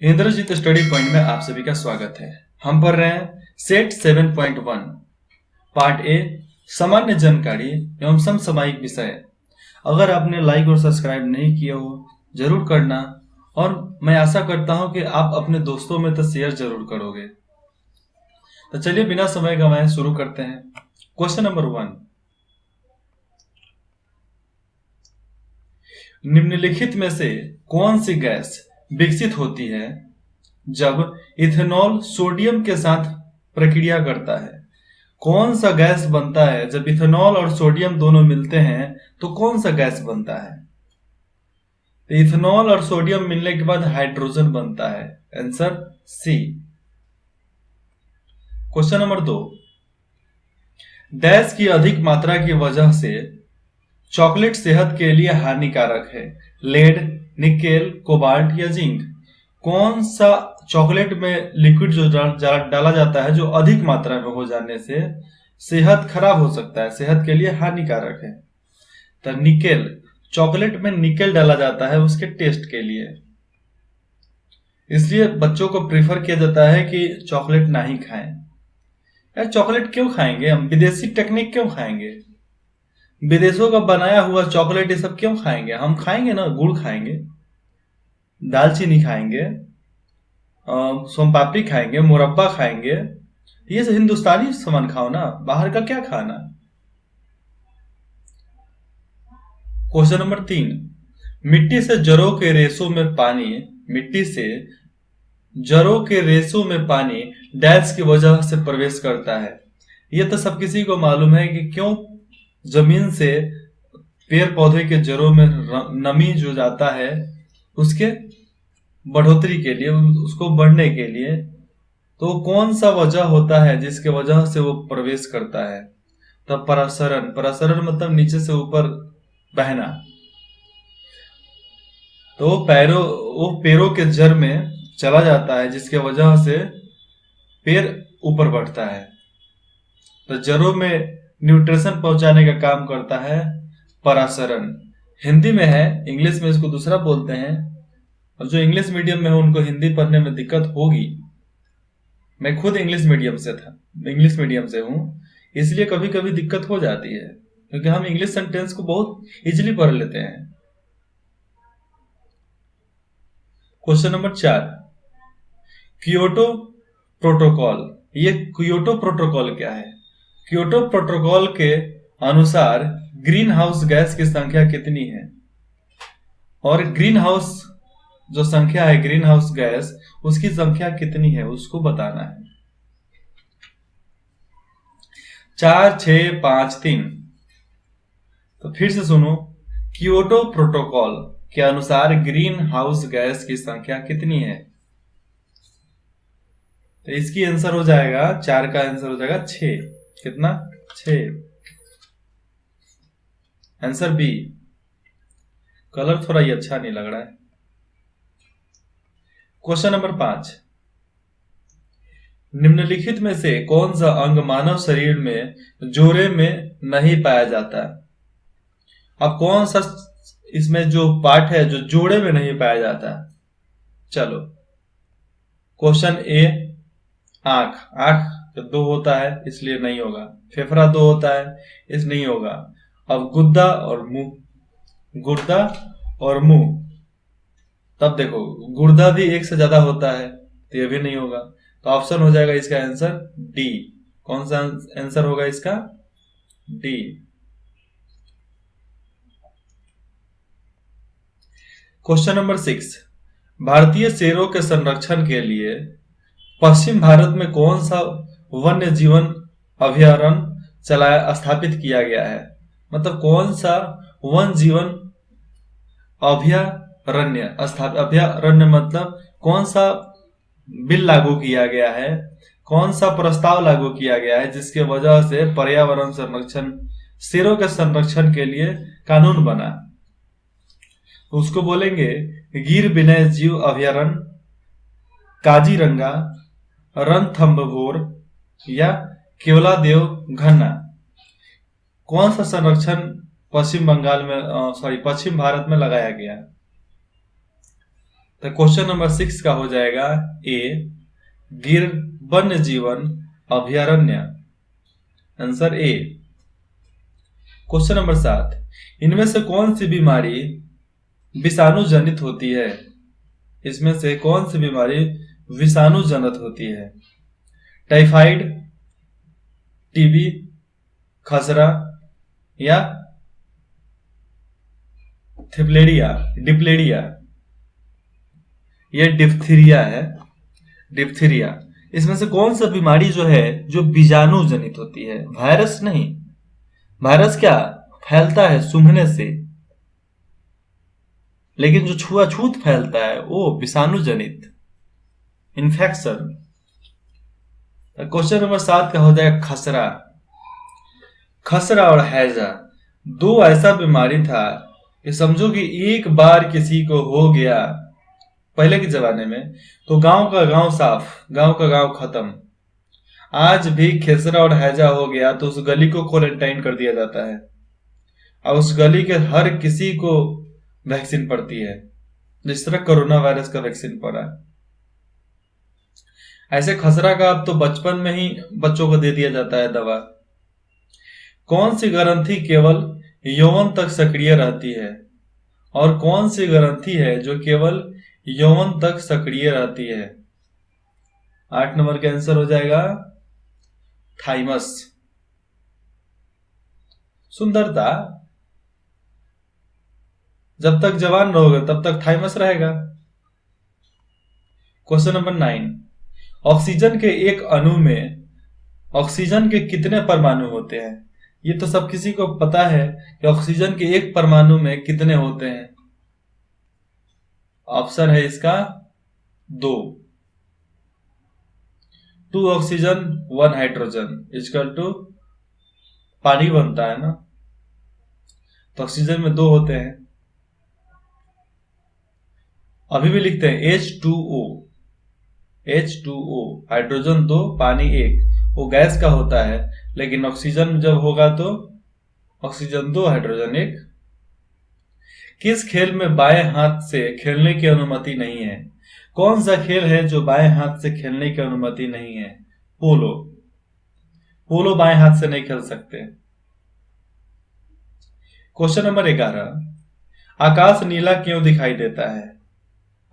Indrajit study point में आप सभी का स्वागत है। हम पढ़ रहे हैं सेट 7.1 पार्ट ए सामान्य जानकारी एवं समसामयिक विषय। अगर आपने लाइक और सब्सक्राइब नहीं किया हो जरूर करना और मैं आशा करता हूं कि आप अपने दोस्तों में तो शेयर जरूर करोगे। तो चलिए बिना समय गंवाए शुरू करते हैं। क्वेश्चन नंबर 1, निम्नलिखित में से कौन सी गैस विकसित होती है जब इथेनॉल सोडियम के साथ प्रक्रिया करता है? कौन सा गैस बनता है जब इथेनॉल और सोडियम दोनों मिलते हैं तो कौन सा गैस बनता है? तो इथेनॉल और सोडियम मिलने के बाद हाइड्रोजन बनता है। Answer C. Question number 2, dash की अधिक मात्रा की वजह से चॉकलेट सेहत के लिए हानिकारक है। लेड, निकेल, कोबाल्ट या जिंक। कौन सा चॉकलेट में लिक्विड जो डाला जाता है जो अधिक मात्रा में हो जाने से सेहत खराब हो सकता है, सेहत के लिए हानिकारक है? तो निकेल, चॉकलेट में निकेल डाला जाता है उसके टेस्ट के लिए, इसलिए बच्चों को प्रेफर किया जाता है कि चॉकलेट ना ही खाएं। यार चॉकलेट क्यों खाएंगे हम? विदेशी टेक्निक क्यों खाएंगे? विदेशों का बनाया हुआ चॉकलेट ये सब क्यों खाएंगे? हम खाएंगे ना, गुड़ खाएंगे, दालचीनी खाएंगे, सोन पापड़ी खाएंगे, मुरब्बा खाएंगे। ये सब हिंदुस्तानी सामान खाओ ना, बाहर का क्या खाना। क्वेश्चन नंबर 3, मिट्टी से जड़ों के रेशों में पानी, मिट्टी से जड़ों के रेशों में पानी डैश की वजह से प्रवेश करता है। ये तो सब किसी को मालूम है कि क्यों जमीन से पेड़ पौधे के जड़ों में नमी जो जाता है उसके बढ़ोतरी के लिए, उसको बढ़ने के लिए, तो कौन सा वजह होता है जिसके वजह से वो प्रवेश करता है? तो परासरण, परासरण मतलब नीचे से ऊपर बहना। तो वो पेड़ों के जड़ में चला जाता है जिसके वजह से पेड़ ऊपर बढ़ता है। तो जड़ों में न्यूट्रिशन पहुंचाने का काम करता है परासरण। हिंदी में है, इंग्लिश में इसको दूसरा बोलते हैं। और जो इंग्लिश मीडियम में है उनको हिंदी पढ़ने में दिक्कत होगी। मैं खुद इंग्लिश मीडियम से हूं, इसलिए कभी कभी दिक्कत हो जाती है क्योंकि हम इंग्लिश सेंटेंस को बहुत इजीली पढ़ लेते हैं। Question number 4, Kyoto protocol. ये कियोटो प्रोटोकॉल क्या है? कियोटो प्रोटोकॉल के अनुसार ग्रीन हाउस गैस की संख्या कितनी है? और ग्रीन हाउस जो संख्या है, ग्रीन हाउस गैस, उसकी संख्या कितनी है उसको बताना है। 4, 6, 5, 3। तो फिर से सुनो, कियोटो प्रोटोकॉल के अनुसार ग्रीन हाउस गैस की संख्या कितनी है? तो इसकी आंसर हो जाएगा, 4 का आंसर हो जाएगा 6। कितना? 6। Answer B. कलर थोड़ा ये अच्छा नहीं लग रहा है। क्वेश्चन नंबर 5, निम्नलिखित में से कौन सा अंग मानव शरीर में जोड़े में नहीं पाया जाता? अब कौन सा इसमें जो पार्ट है जो जोड़े में नहीं पाया जाता? चलो, क्वेश्चन ए, आंख। आंख 2 होता है इसलिए नहीं होगा। फेफड़ा 2 होता है इस नहीं होगा। अब गुर्दा और मुंह, गुर्दा और मुंह। तब देखो गुर्दा भी 1 से ज्यादा होता है तो ये भी नहीं होगा। तो ऑप्शन हो जाएगा इसका आंसर डी। कौन सा आंसर होगा इसका? डी। क्वेश्चन नंबर 6, भारतीय शेरों के संरक्षण के लिए पश्चिम भारत में कौन सा वन्य जीवन अभयारण्य स्थापित किया गया है? मतलब कौन सा वन जीवन अभयारण्य मतलब कौन सा बिल लागू किया गया है, कौन सा प्रस्ताव लागू किया गया है जिसके वजह से पर्यावरण संरक्षण, शेरों के संरक्षण के लिए कानून बना? उसको बोलेंगे गिर विनय जीव अभयारण्य, काजीरंगा, रणथंभौर या केवलादेव घना। कौन सा संरक्षण पश्चिम भारत में लगाया गया? तो क्वेश्चन नंबर 6 का हो जाएगा ए, गिर वन्य जीवन अभयारण्य। Answer A. क्वेश्चन नंबर 7, इनमें से कौन सी बीमारी विषाणु जनित होती है? इसमें से कौन सी बीमारी विषाणु जनित होती है? टाइफाइड, टीबी, खसरा या डिप्लेरिया। यह डिप्थीरिया है, डिप्थीरिया। इसमें से कौन सा बीमारी जो है जो बीजाणु जनित होती है, वायरस नहीं। वायरस क्या फैलता है सूंघने से, लेकिन जो छुआछूत फैलता है वो विषाणु जनित इन्फेक्शन। क्वेश्चन नंबर 7 का हो जाएगा खसरा। खसरा और हैजा दो ऐसा बीमारी था कि समझो कि एक बार किसी को हो गया पहले के जमाने में तो गांव का गांव साफ, गांव का गांव खत्म। आज भी खसरा और हैजा हो गया तो उस गली को क्वारंटाइन कर दिया जाता है और उस गली के हर किसी को वैक्सीन पड़ती है, जिस तरह कोरोना वायरस का वैक्सीन पड़ा। ऐसे खसरा का अब तो बचपन में ही बच्चों को दे दिया जाता है दवा। कौन सी ग्रंथि केवल यौवन तक सक्रिय रहती है और कौन सी ग्रंथि है जो केवल यौवन तक सक्रिय रहती है? 8 नंबर का आंसर हो जाएगा थाइमस। सुंदरता, जब तक जवान रहोगे तब तक थाइमस रहेगा। क्वेश्चन नंबर 9, ऑक्सीजन के एक अणु में ऑक्सीजन के कितने परमाणु होते हैं? ये तो सब किसी को पता है कि ऑक्सीजन के एक परमाणु में कितने होते हैं। ऑप्शन है इसका 2 ऑक्सीजन 1 हाइड्रोजन इक्वल टू पानी बनता है ना, तो ऑक्सीजन में 2 होते हैं। अभी भी लिखते हैं H2O, हाइड्रोजन 2 पानी 1, वो गैस का होता है, लेकिन ऑक्सीजन जब होगा तो ऑक्सीजन 2 हाइड्रोजन 1। किस खेल में बाएं हाथ से खेलने की अनुमति नहीं है? कौन सा खेल है जो बाएं हाथ से खेलने की अनुमति नहीं है? पोलो बाएं हाथ से नहीं खेल सकते। क्वेश्चन नंबर 11, आकाश नीला क्यों दिखाई देता है?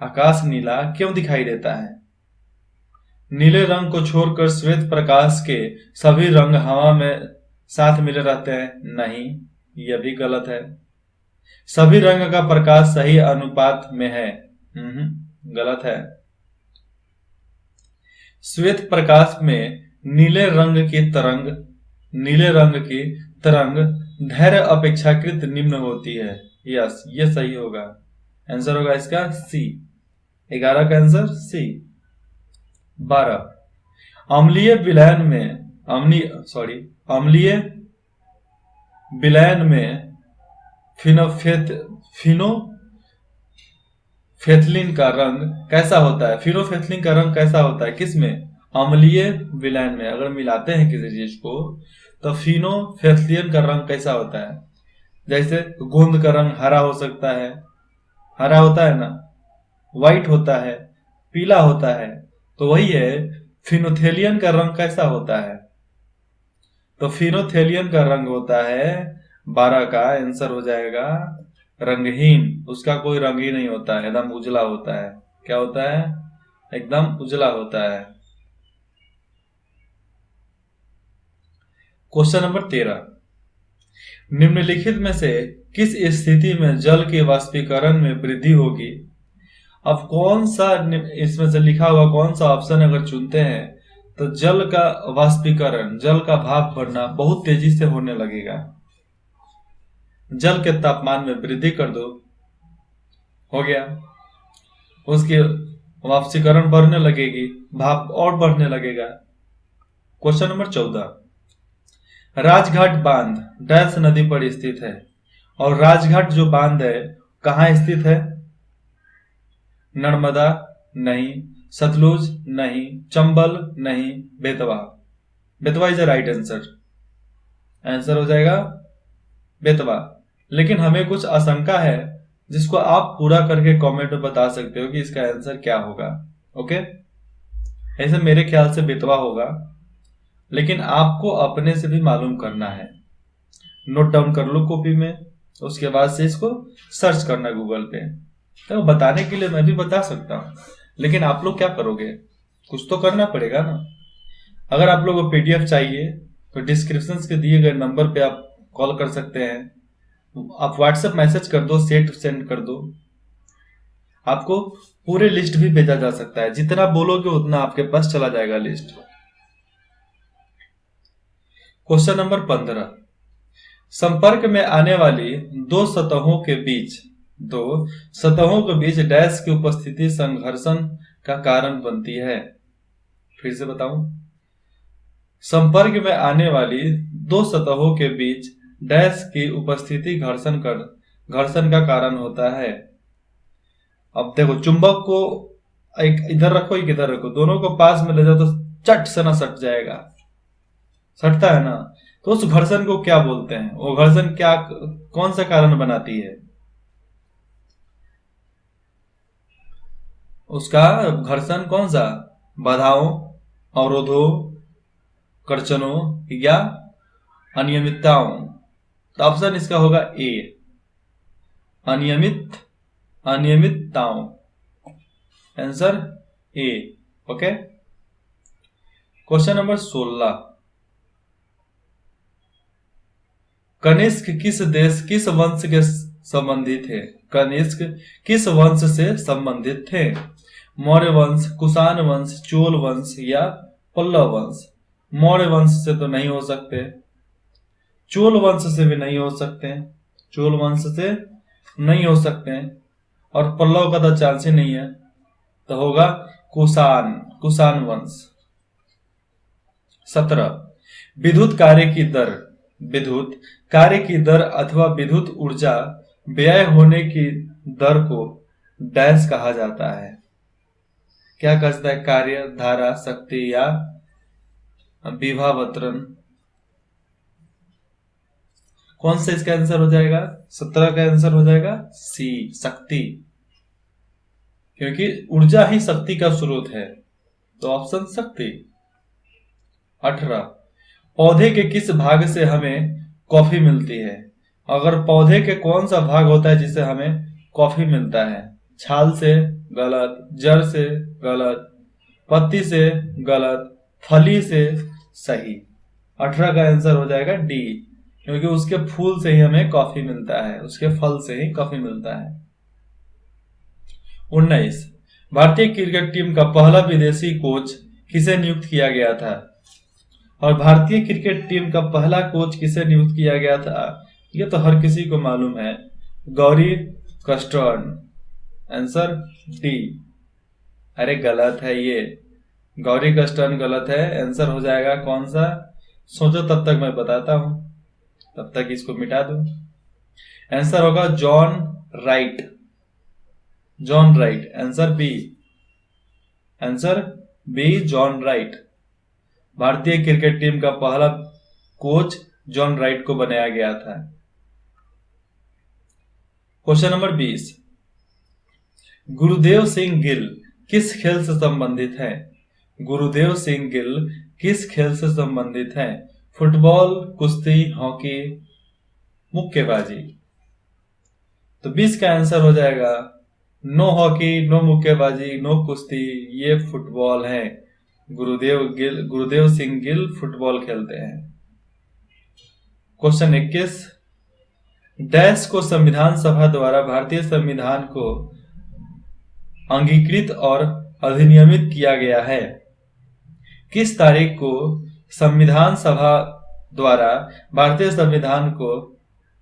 आकाश नीला क्यों दिखाई देता है? नीले रंग को छोड़कर श्वेत प्रकाश के सभी रंग हवा में साथ मिले रहते हैं? नहीं, यह भी गलत है। सभी रंग का प्रकाश सही अनुपात में है? गलत है। श्वेत प्रकाश में नीले रंग की तरंग धैर्य अपेक्षाकृत निम्न होती है। यस, ये सही होगा। आंसर होगा इसका सी। 11 का आंसर सी। 12, अम्लीय विलयन में फिनोफेथलिन का रंग कैसा होता है? फिनोफेथलिन का रंग कैसा होता है किसमें? अम्लीय विलयन में। अगर मिलाते हैं किसी चीज को तो फिनोफेथलिन का रंग कैसा होता है? जैसे गोंद का रंग हरा हो सकता है, हरा होता है ना, व्हाइट होता है, पीला होता है, तो वही है। फिनोथेलियन का रंग कैसा होता है? तो फिनोथेलियन का रंग होता है 12 का आंसर हो जाएगा रंगहीन। उसका कोई रंग ही नहीं होता है, एकदम उजला होता है। क्या होता है? एकदम उजला होता है। क्वेश्चन नंबर 13, निम्नलिखित में से किस स्थिति में जल के वाष्पीकरण में वृद्धि होगी? अब कौन सा इसमें से लिखा हुआ कौन सा ऑप्शन अगर चुनते हैं तो जल का वाष्पीकरण, जल का भाप बढ़ना बहुत तेजी से होने लगेगा। जल के तापमान में वृद्धि कर दो, हो गया, उसकी वाष्पीकरण बढ़ने लगेगी, भाप और बढ़ने लगेगा। क्वेश्चन नंबर 14, राजघाट बांध डैश नदी पर स्थित है और राजघाट जो बांध है कहाँ स्थित है? नर्मदा नहीं, सतलुज नहीं, चंबल नहीं, Betwa. Betwa is the right answer. Answer हो जाएगा बेतवा। लेकिन हमें कुछ आशंका है जिसको आप पूरा करके कमेंट में बता सकते हो कि इसका आंसर क्या होगा। ओके, ऐसे मेरे ख्याल से बेतवा होगा, लेकिन आपको अपने से भी मालूम करना है। नोट डाउन कर लो कॉपी में, उसके बाद से इसको सर्च करना गूगल पे। तो बताने के लिए मैं भी बता सकता हूँ, लेकिन आप लोग क्या करोगे, कुछ तो करना पड़ेगा ना। अगर आप लोगों को पीडीएफ चाहिए तो डिस्क्रिप्शन के दिए गए नंबर पे आप कॉल कर सकते हैं, आप व्हाट्सएप मैसेज कर दो, सेंड कर दो, आपको पूरे लिस्ट भी भेजा जा सकता है। जितना बोलोगे उतना आपके पास चला जाएगा लिस्ट। क्वेश्चन नंबर 15, संपर्क में आने वाली दो सतहों के बीच डैश की उपस्थिति संघर्षण का कारण बनती है। फिर से बताऊं, संपर्क में आने वाली दो सतहों के बीच डैश की उपस्थिति घर्षण का कारण होता है। अब देखो, चुंबक को एक इधर रखो, एक इधर रखो, दोनों को पास में ले जाओ तो चट से ना सट जाएगा, सटता है ना। तो उस घर्षण को क्या बोलते हैं, वो घर्षण क्या, कौन सा कारण बनाती है? उसका घर्षण कौन सा, बाधाओं, अवरोधों, कर्षणों या अनियमितताओं? तो ऑप्शन इसका होगा ए, अनियमितताओं। Answer A. Okay, question number 16, Kanishka किस वंश के संबंधित थे? कनिष्क किस वंश से संबंधित थे? मौर्य वंश, कुषाण वंश, चोल वंश या पल्लव वंश? मौर्य वंश से तो नहीं हो सकते, चोल वंश से भी नहीं हो सकते, चोल वंश से नहीं हो सकते, और पल्लव का तो चांस ही नहीं है, तो होगा कुषाण वंश। 17, विद्युत कार्य की दर अथवा विद्युत ऊर्जा व्यय होने की दर को डैश कहा जाता है? क्या कहता है, कार्य, धारा, शक्ति या विभवांतरण? कौन सा इसका आंसर हो जाएगा? 17 का आंसर हो जाएगा सी, शक्ति, क्योंकि ऊर्जा ही शक्ति का स्रोत है, तो ऑप्शन शक्ति। 18, पौधे के किस भाग से हमें कॉफी मिलती है? अगर पौधे के कौन सा भाग होता है जिससे हमें कॉफी मिलता है? छाल से गलत, जड़ से गलत, पत्ती से गलत, फली से सही। 18 का आंसर हो जाएगा डी, क्योंकि उसके फूल से ही हमें कॉफी मिलता है, उसके फल से ही कॉफी मिलता है। 19, भारतीय क्रिकेट टीम का पहला विदेशी कोच किसे नियुक्त किया गया था? और भारतीय क्रिकेट टीम का पहला कोच किसे नियुक्त किया गया था? ये तो हर किसी को मालूम है, गौरी कस्टर्न। Answer D. अरे गलत है ये, गौरी कस्टर्न गलत है। आंसर हो जाएगा कौन सा? सोचो, तब तक मैं बताता हूं, तब तक इसको मिटा दूं। आंसर होगा John Wright, John Wright. Answer B, answer B, John Wright. भारतीय क्रिकेट टीम का पहला कोच जॉन राइट को बनाया गया था। क्वेश्चन नंबर 20, गुरुदेव सिंह गिल किस खेल से संबंधित है? गुरुदेव सिंह गिल किस खेल से संबंधित है? फुटबॉल, कुश्ती, हॉकी, मुक्केबाजी? तो 20 का आंसर हो जाएगा नो हॉकी, नो मुक्केबाजी, नो कुश्ती, ये फुटबॉल है। गुरुदेव सिंह गिल फुटबॉल खेलते हैं। क्वेश्चन 21, डैश को संविधान सभा द्वारा भारतीय संविधान को अंगीकृत और अधिनियमित किया गया है? किस तारीख को संविधान सभा द्वारा भारतीय संविधान को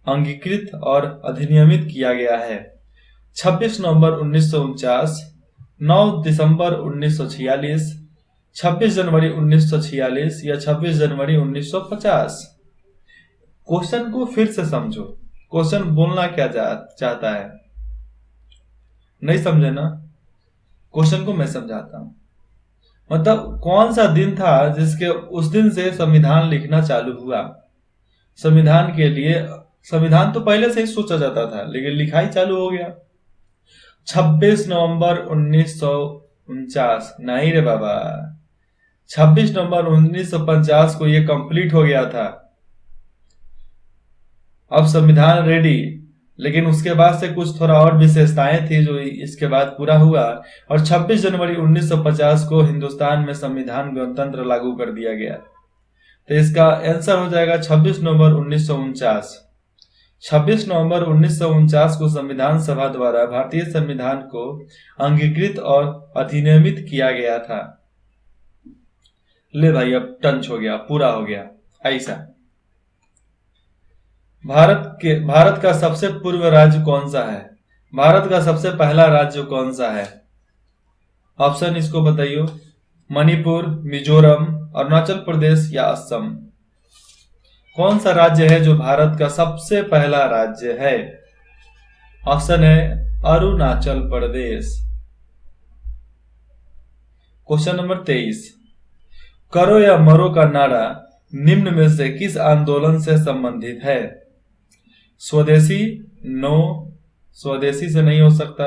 अंगीकृत और अधिनियमित किया गया है? 26 नवंबर 1949, 9 दिसंबर 1946, 26 जनवरी 1946 या 26 जनवरी 1950? क्वेश्चन को फिर से समझो, क्वेश्चन बोलना क्या चाहता है, नहीं समझे ना? क्वेश्चन को मैं समझाता हूं। मतलब कौन सा दिन था जिसके उस दिन से संविधान लिखना चालू हुआ, संविधान के लिए संविधान तो पहले से ही सोचा जाता था, लेकिन लिखाई चालू हो गया 26 नवंबर 1949। नहीं रे बाबा, 26 नवंबर 1950 को ये कंप्लीट हो गया था। अब संविधान रेडी, लेकिन उसके बाद से कुछ थोड़ा और विशेषताएं थी जो इसके बाद पूरा हुआ, और 26 जनवरी 1950 को हिंदुस्तान में संविधान गणतंत्र लागू कर दिया गया। तो इसका आंसर हो जाएगा 26 नवंबर 1949। 26 नवंबर 1949 को संविधान सभा द्वारा भारतीय संविधान को अंगीकृत और अधिनियमित किया गया था। ले भाई, अब टंच हो गया, पूरा हो गया। ऐसा भारत का सबसे पूर्व राज्य कौन सा है? भारत का सबसे पहला राज्य कौन सा है? ऑप्शन इसको बताइए। मणिपुर, मिजोरम, अरुणाचल प्रदेश या असम। कौन सा राज्य है जो भारत का सबसे पहला राज्य है? ऑप्शन है अरुणाचल प्रदेश। क्वेश्चन नंबर 23, करो या मरो का नारा निम्न में से किस आंदोलन से संबंधित है? स्वदेशी? नो, स्वदेशी से नहीं हो सकता।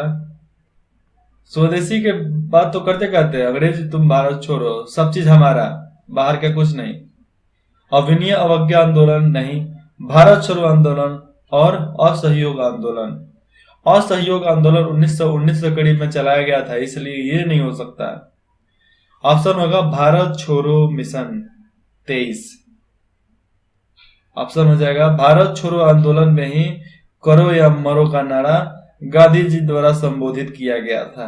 स्वदेशी के बात तो करते करते अंग्रेज तुम भारत छोड़ो, सब चीज हमारा, बाहर का कुछ नहीं। अविनय अवज्ञा आंदोलन नहीं। भारत छोड़ो आंदोलन और असहयोग आंदोलन। असहयोग आंदोलन 1919 के करीब में चलाया गया था, इसलिए ये नहीं हो सकता। ऑप्शन होगा भारत छोड़ो मिशन 23। ऑप्शन हो जाएगा भारत छोड़ो आंदोलन में ही करो या मरो का नारा गांधी जी द्वारा संबोधित किया गया था।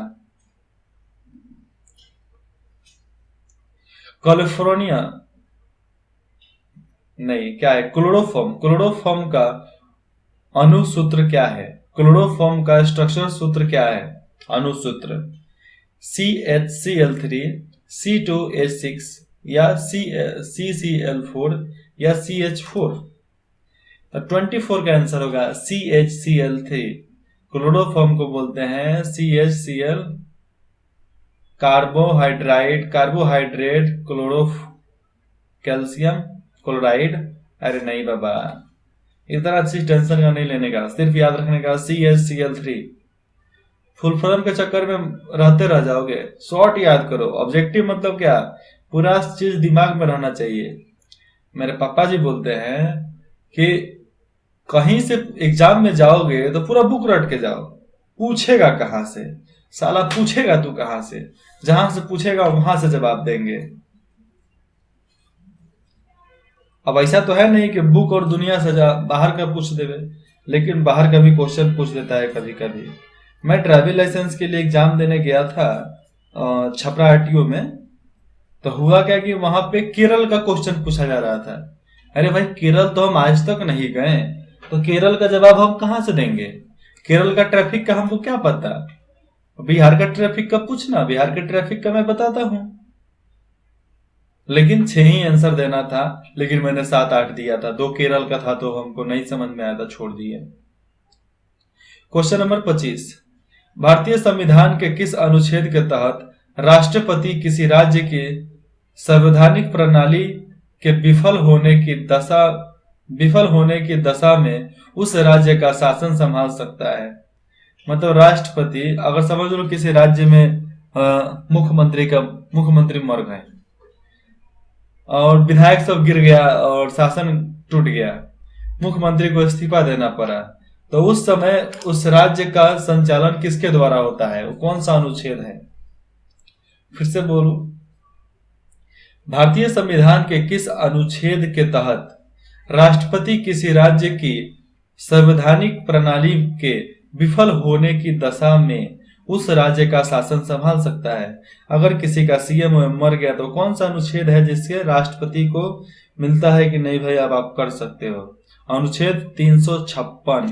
कैलिफोर्निया नहीं, क्या है? क्लोरोफॉर्म। क्लोरोफॉर्म का अनुसूत्र क्या है? क्लोरोफॉर्म का स्ट्रक्चर सूत्र क्या है? अनुसूत्र CHCl3, C2H6 या CCl4 या CH4। तो 24 का आंसर होगा CHCl3। क्लोरोफॉर्म को बोलते हैं CHCl, कार्बोहाइड्रेट कैल्शियम क्लोराइड। अरे नहीं बाबा, इतना अच्छी टेंशन का नहीं लेने का, सिर्फ याद रखने का CHCl3। फुल फॉर्म के चक्कर में रहते रह जाओगे, शॉर्ट याद करो। ऑब्जेक्टिव मतलब क्या? पूरा चीज दिमाग में रहना चाहिए। मेरे पापा जी बोलते हैं कि कहीं से एग्जाम में जाओगे तो पूरा बुक रट के जाओ। पूछेगा कहां से? साला पूछेगा तू कहां से? जहां से पूछेगा वहां से जवाब देंगे। अब ऐसा तो है नहीं कि बुक और दुनिया से बाहर का पूछ देवे, लेकिन बाहर का भी क्वेश्चन पूछ देता है कभी कभी। मैं ड्राइविंग लाइसेंस के लिए एग्जाम देने गया था छपरा RTO में, तो हुआ क्या कि वहां पे केरल का क्वेश्चन पूछा जा रहा था। अरे भाई, केरल तो हम आज तक नहीं गए, तो केरल का जवाब हम कहां से देंगे? केरल का ट्रैफिक का हमको क्या पता? बिहार का ट्रैफिक का पूछना, बिहार के ट्रैफिक का मैं बताता हूं। लेकिन 6 ही आंसर देना था, लेकिन मैंने 7-8 दिया था। 2 केरल का था तो हमको नहीं समझ में आया था, छोड़ दिए। क्वेश्चन नंबर 25, भारतीय संविधान के किस अनुच्छेद के तहत राष्ट्रपति किसी राज्य की संवैधानिक प्रणाली के विफल होने की दशा में उस राज्य का शासन संभाल सकता है? मतलब राष्ट्रपति, अगर समझ लो किसी राज्य में मुख्यमंत्री मर गए और विधायक सब गिर गया और शासन टूट गया, मुख्यमंत्री को इस्तीफा देना पड़ा, तो उस समय उस राज्य का संचालन किसके द्वारा होता है? वो कौन सा अनुच्छेद है? फिर से बोलूं, भारतीय संविधान के किस अनुच्छेद के तहत राष्ट्रपति किसी राज्य की संवैधानिक प्रणाली के विफल होने की दशा में उस राज्य का शासन संभाल सकता है? अगर किसी का CM मर गया तो कौन सा अनुच्छेद है जिससे राष्ट्रपति को मिलता है कि नहीं भाई अब आप कर सकते हो? अनुच्छेद 356।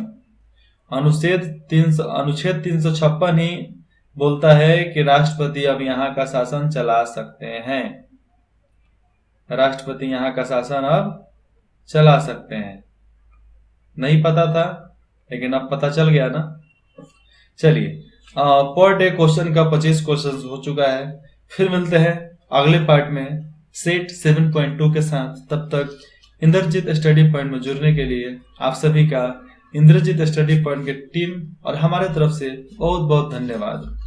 अनुच्छेद 356 ही बोलता है कि राष्ट्रपति अब यहाँ का शासन चला सकते हैं। राष्ट्रपति यहाँ का शासन अब चला सकते हैं। नहीं पता था, लेकिन अब पता चल गया ना। चलिए, पर डे क्वेश्चन का 25 क्वेश्चन हो चुका है। फिर मिलते हैं अगले पार्ट में सेट 7.2 के साथ। तब तक इंद्रजीत स्टडी पॉइंट में जुड़ने के लिए आप सभी का इंद्रजीत स्टडी पॉइंट के टीम और हमारे तरफ से बहुत बहुत धन्यवाद।